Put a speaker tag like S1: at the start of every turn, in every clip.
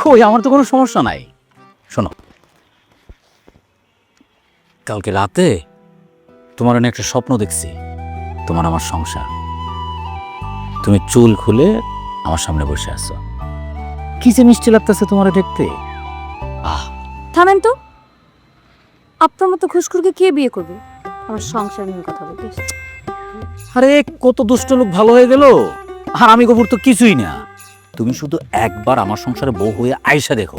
S1: কই, আমার তো কোনো সমস্যা নাই। শোনো, কালকে রাতে তোমার অনেক একটা স্বপ্ন দেখছি, তোমার আমার সংসার। তুমি চুল খুলে আমার সামনে বসে আছো, কি যে মিষ্টি লাগতেছে তোমার দেখতে। আহ,
S2: থামেন তো, আপনার মতো ঘুষখোরকে কে বিয়ে করবে? আমার সংসার নিয়ে কথা বলতে এসেছে।
S1: আরে কত দুষ্ট লোক ভালো হয়ে গেল, আর আমি গোবর তো কিছুই না। তুমি শুধু একবার আমার সংসারে বউ হয়ে আয়সা দেখো,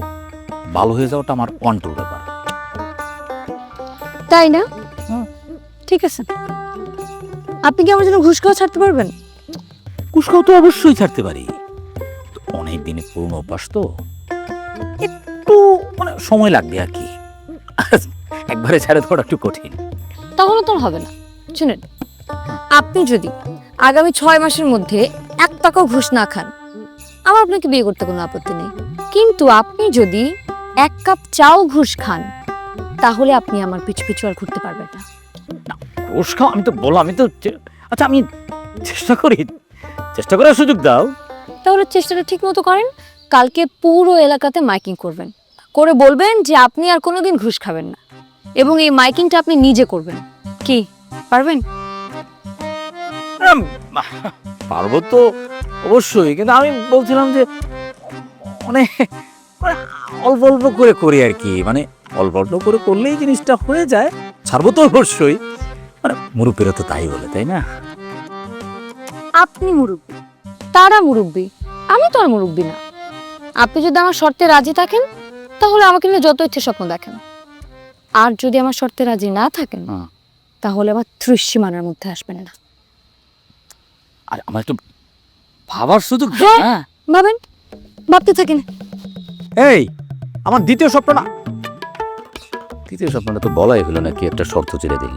S1: ভালো হয়ে যাওয়াটা আমার কন্ট্রোল ব্যাপার।
S2: তাই না? ঠিক আছে, আপনি কি আমার জন্য ঘুষ খাওয়া ছাড়তে পারবেন?
S1: কুসকাও তো অবশ্যই ছাড়তে পারি, অনেক দিনের পুরনো অভ্যাস তো, একটু মানে সময় লাগবে আর কি। একবারে ছেড়ে দেওয়াটা একটু কঠিন।
S2: তাহলে তো আর হবে না। শুনেন, আপনি যদি আগামী 6 মাসের মধ্যে 1 টাকাও ঘুষ না খান, আমার আপনাকে বিয়ে করতে কোনো আপত্তি নেই। কিন্তু আপনি যদি 1 কাপ চাও ঘুষ খান, তাহলে আপনি আমার পিছু পিছু আর ঘুরতে পারবেন না।
S1: ঘুষ খাও, আমি তো বললাম, আমি তো আচ্ছা আমি চেষ্টা করি, চেষ্টা করার সুযোগ দাও।
S2: তাহলে চেষ্টাটা ঠিক মতো করেন। কালকে পুরো এলাকাতে মাইকিং করবেন, করে বলবেন যে আপনি আর কোনোদিন ঘুষ খাবেন না, এবং এই মাইকিংটা আপনি নিজে করবেন। কি পারবেন?
S1: আম, পারবো তো অবশ্যই, কিন্তু আমি বলছিলাম যে মানে মানে অল্প অল্প করে করি আর কি, মানে অল্প অল্প করে করলেই জিনিসটা হয়ে যায়। ছাড়বো তো অবশ্যই, মানে মুরব্বীরা তো তাই বলে, তাই না?
S2: আপনি মুরব্বী, তারা মুরব্বী, আমি তো আর মুরব্বী না। আপনি যদি আমার শর্তে রাজি থাকেন, তাহলে আমাকে নিয়ে যত ইচ্ছে স্বপ্ন দেখেন। আর যদি আমার শর্তে রাজি না থাকেন, তাহলে আমার ত্রিসীমানার মধ্যে আসবেন না।
S1: আর আমার একটু ভাবার সুযোগ দাও।
S2: হ্যাঁ,
S1: হ্যাঁ,
S2: ভাবেন, ভাবতে থাকেন।
S1: এই আমার দ্বিতীয় স্বপ্নটা তো বলাই হলো না, কি একটা শর্ত চেড়ে দিই।